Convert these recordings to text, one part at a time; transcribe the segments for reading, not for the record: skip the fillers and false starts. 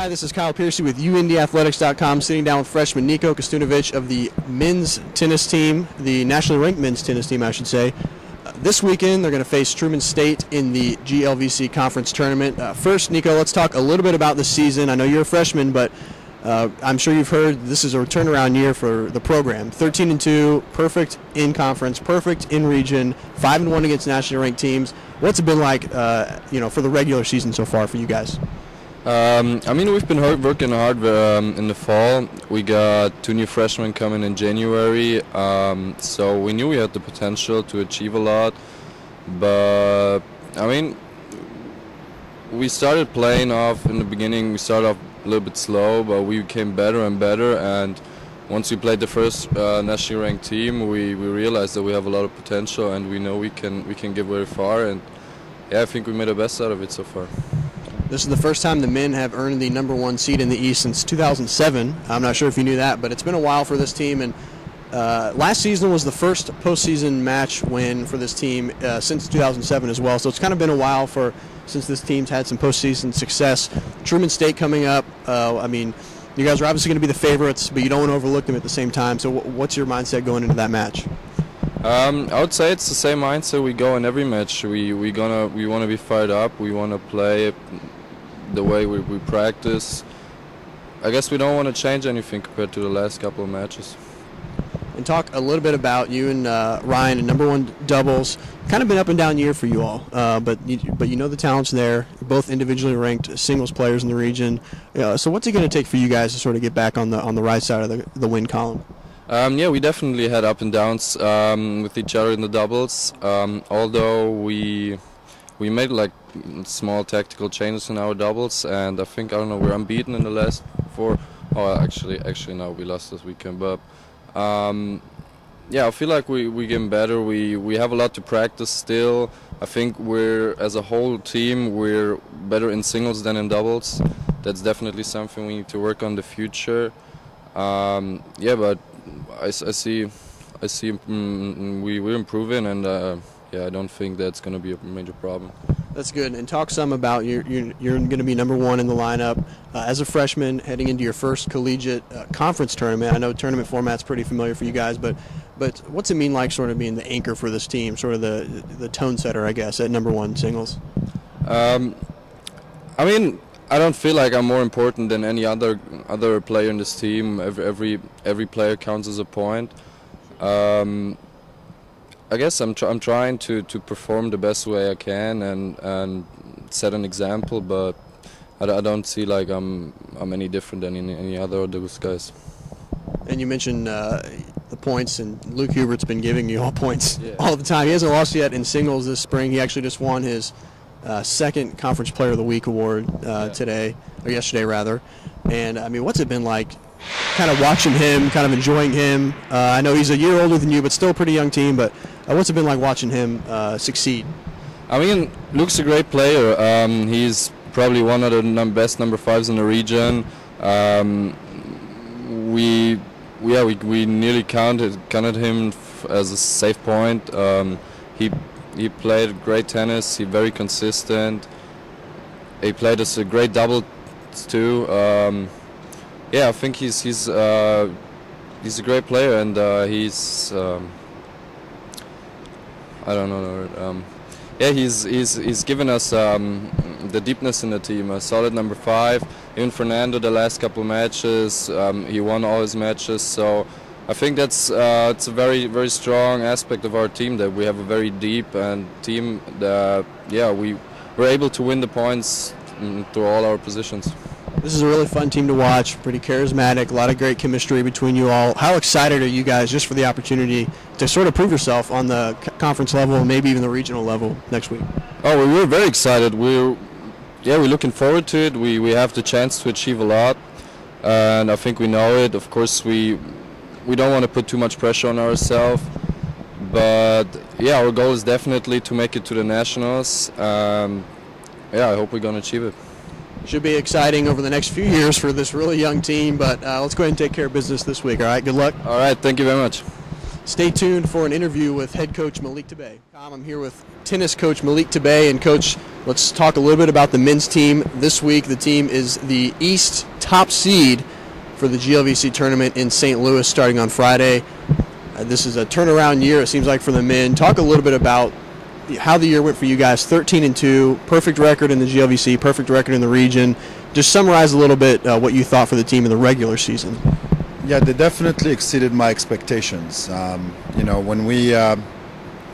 Hi, this is Kyle Piercy with UIndyAthletics.com, sitting down with freshman Nico Kastunowicz of the men's tennis team, the nationally ranked men's tennis team, I should say. This weekend, they're going to face Truman State in the GLVC Conference Tournament. First, Nico, let's talk a little bit about the season. I know you're a freshman, but I'm sure you've heard this is a turnaround year for the program. 13-2, perfect in conference, perfect in region, 5-1 against nationally ranked teams. What's it been like, for the regular season so far for you guys? We've been working hard in the fall. We got 2 new freshmen coming in January, so we knew we had the potential to achieve a lot. But, we started playing off in the beginning. We started off a little bit slow, but we became better and better. And once we played the first nationally ranked team, we realized that we have a lot of potential, and we know we can get very far. And yeah, I think we made the best out of it so far. This is the first time the men have earned the #1 seed in the East since 2007. I'm not sure if you knew that, but it's been a while for this team. And last season was the first postseason match win for this team since 2007 as well. So it's kind of been a while since this team's had some postseason success. Truman State coming up. You guys are obviously going to be the favorites, but you don't want to overlook them at the same time. So what's your mindset going into that match? I would say it's the same mindset we go in every match. We want to be fired up. We want to play the way we practice. I guess we don't want to change anything compared to the last couple of matches. And talk a little bit about you and Ryan and #1 doubles. Kind of been up and down year for you all, but you know the talent's there. You're both individually ranked singles players in the region. So what's it going to take for you guys to sort of get back on the right side of the win column? We definitely had up and downs with each other in the doubles. Although we made like small tactical changes in our doubles, and I think we're unbeaten in the last 4. Oh, actually no, we lost this weekend. But I feel like we getting better. We have a lot to practice still. I think as a whole team, we're better in singles than in doubles. That's definitely something we need to work on in the future. But I see we're improving, and I don't think that's going to be a major problem. That's good. And talk some about you're going to be #1 in the lineup as a freshman heading into your first collegiate conference tournament. I know tournament format's pretty familiar for you guys, but what's it mean like sort of being the anchor for this team, sort of the tone setter, I guess, at #1 singles? I don't feel like I'm more important than any other player in this team. Every player counts as a point. I guess I'm trying to perform the best way I can and set an example, but I don't see like I'm any different than any other of those guys. And you mentioned the points, and Luke Hubert's been giving you all points all the time. He hasn't lost yet in singles this spring. He actually just won his second Conference Player of the Week award yesterday rather. And what's it been like kind of watching him, kind of enjoying him? I know he's a year older than you, but still a pretty young team, but what's it been like watching him succeed? Luke's a great player. He's probably one of the best #5s in the region. We nearly counted him as a safe point. He played great tennis. He's very consistent. He played us a great double too. I think he's a great player, and he's he's given us the deepness in the team. A solid #5. Even Fernando, the last couple of matches, he won all his matches. So I think it's a very, very strong aspect of our team, that we have a very deep team that we're able to win the points through all our positions. This is a really fun team to watch, pretty charismatic, a lot of great chemistry between you all. How excited are you guys just for the opportunity to sort of prove yourself on the conference level and maybe even the regional level next week? Oh, we're very excited. We're looking forward to it. We have the chance to achieve a lot, and I think we know it. Of course, we don't want to put too much pressure on ourselves, but our goal is definitely to make it to the nationals. I hope we're going to achieve it. Should be exciting over the next few years for this really young team, but let's go ahead and take care of business this week. All right, good luck. All right, thank you very much. Stay tuned for an interview with head coach Malik Tabet. I'm here with tennis coach Malik Tabet, and Coach, Let's talk a little bit about the men's team. This week, the team is the East top seed for the GLVC tournament in St. Louis starting on Friday. This is a turnaround year, it seems like, for the men. Talk a little bit about how the year went for you guys. 13-2, perfect record in the GLVC, perfect record in the region. Just summarize a little bit what you thought for the team in the regular season. Yeah, they definitely exceeded my expectations.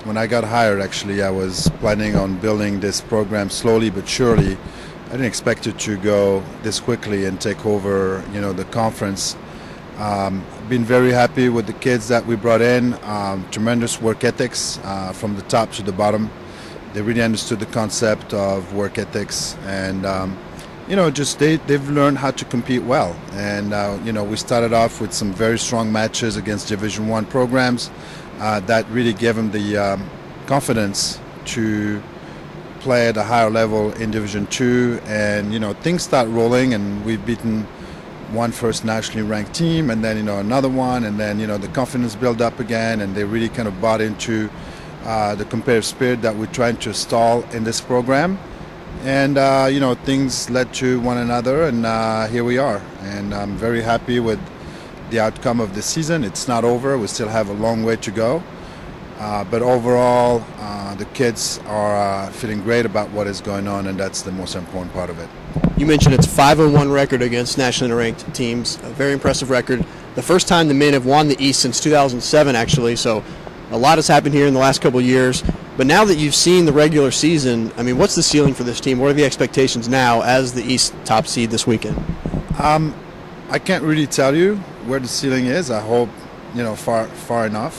When I got hired, actually, I was planning on building this program slowly but surely. I didn't expect it to go this quickly and take over, the conference. Been very happy with the kids that we brought in. Tremendous work ethics from the top to the bottom. They really understood the concept of work ethics, and they've learned how to compete well. And we started off with some very strong matches against Division I programs. That really gave them the confidence to play at a higher level in Division II, and things start rolling, and we've beaten one first nationally ranked team, and then another one, and then the confidence built up again, and they really kind of bought into the competitive spirit that we're trying to install in this program, and things led to one another, and here we are, and I'm very happy with the outcome of the season. It's not over. We still have a long way to go. But overall, the kids are feeling great about what is going on, and that's the most important part of it. You mentioned it's 5-1 record against nationally ranked teams. A very impressive record. The first time the men have won the East since 2007, actually. So a lot has happened here in the last couple of years. But now that you've seen the regular season, I mean, what's the ceiling for this team? What are the expectations now as the East top seed this weekend? I can't really tell you where the ceiling is. I hope, far enough.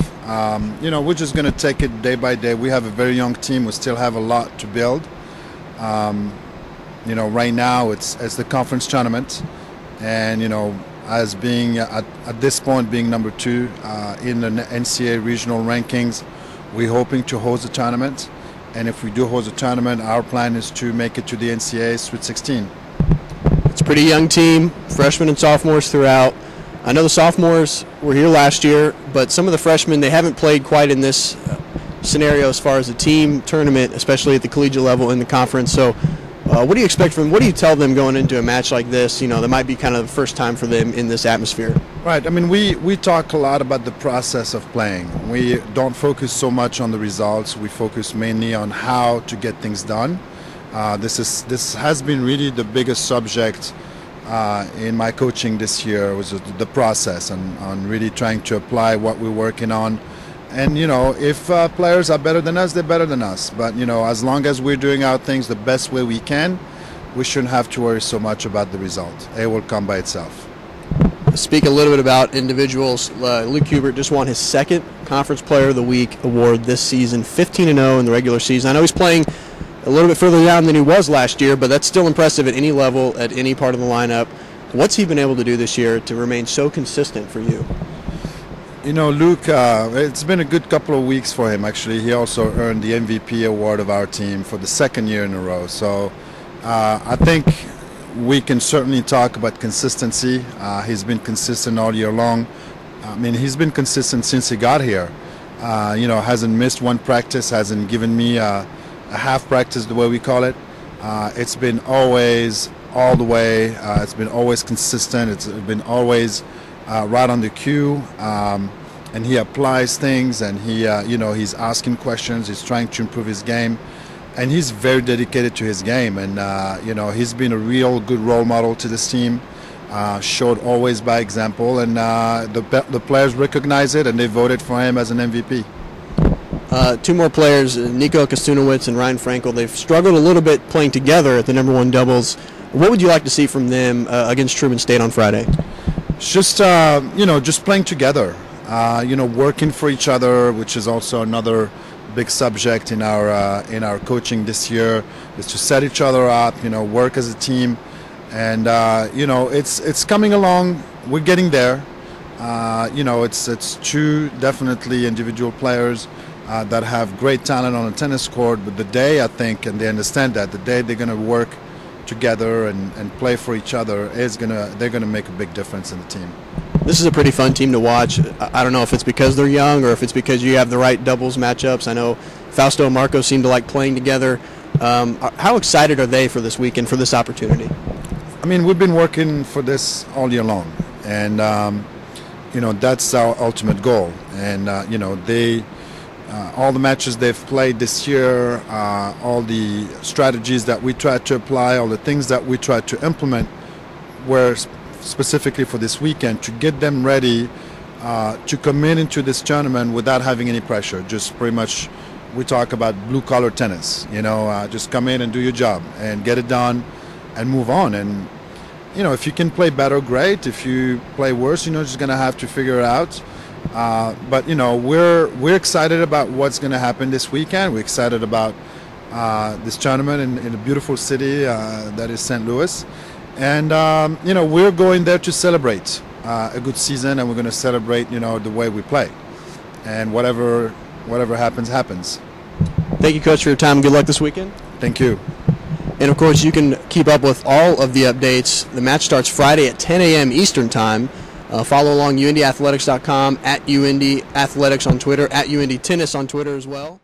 We're just going to take it day by day. We have a very young team. We still have a lot to build. Right now it's the conference tournament, and as being at this point being number 2 in the NCAA regional rankings, we're hoping to host the tournament. And if we do host the tournament, our plan is to make it to the NCAA Sweet 16. It's a pretty young team, freshmen and sophomores throughout. I know the sophomores were here last year, but some of the freshmen, they haven't played quite in this scenario as far as a team tournament, especially at the collegiate level in the conference. So what do you expect from them? What do you tell them going into a match like this? That might be kind of the first time for them in this atmosphere. Right. I mean, we talk a lot about the process of playing. We don't focus so much on the results. We focus mainly on how to get things done. This has been really the biggest subject in my coaching this year, was the process, and on really trying to apply what we're working on. And if players are better than us, they're better than us. But as long as we're doing our things the best way we can, we shouldn't have to worry so much about the result. It will come by itself. Speak a little bit about individuals. Luke Hubert just won his second Conference Player of the Week award this season, 15-0 in the regular season. I know he's playing a little bit further down than he was last year, but that's still impressive at any level, at any part of the lineup. What's he been able to do this year to remain so consistent for you? Luke, it's been a good couple of weeks for him, actually. He also earned the MVP award of our team for the second year in a row. So I think we can certainly talk about consistency. He's been consistent all year long. I mean, he's been consistent since he got here. Hasn't missed one practice, hasn't given me a half practice, the way we call it. It's been always all the way. It's been always consistent. It's been always right on the cue, and he applies things, and he's asking questions. He's trying to improve his game, and he's very dedicated to his game. And he's been a real good role model to this team. Showed always by example, and the players recognize it, and they voted for him as an MVP. Two more players, Nico Kastunowicz and Ryan Frankel. They've struggled a little bit playing together at the #1 doubles. What would you like to see from them against Truman State on Friday? It's just playing together, working for each other, which is also another big subject in our coaching this year, is to set each other up, work as a team, and it's coming along. We're getting there. It's two definitely individual players that have great talent on a tennis court, but the day, I think, and they understand that, the day they're going to work together and play for each other, they're going to make a big difference in the team. This is a pretty fun team to watch. I don't know if it's because they're young or if it's because you have the right doubles matchups. I know Fausto and Marco seem to like playing together. How excited are they for this weekend, for this opportunity? I mean, we've been working for this all year long, and that's our ultimate goal. And all the matches they've played this year, all the strategies that we tried to apply, all the things that we tried to implement were specifically for this weekend to get them ready to come into this tournament without having any pressure. Just pretty much, we talk about blue-collar tennis. Just come in and do your job and get it done and move on. And if you can play better, great. If you play worse, just going to have to figure it out. But we're excited about what's going to happen this weekend. We're excited about this tournament in a beautiful city that is St. Louis, and we're going there to celebrate a good season, and we're going to celebrate the way we play, and whatever happens. Thank you, Coach, for your time, and good luck this weekend. Thank you. And of course, you can keep up with all of the updates. The match starts Friday at 10 a.m. Eastern Time. Follow along UNDathletics.com, at UND Athletics on Twitter, at UND Tennis on Twitter as well.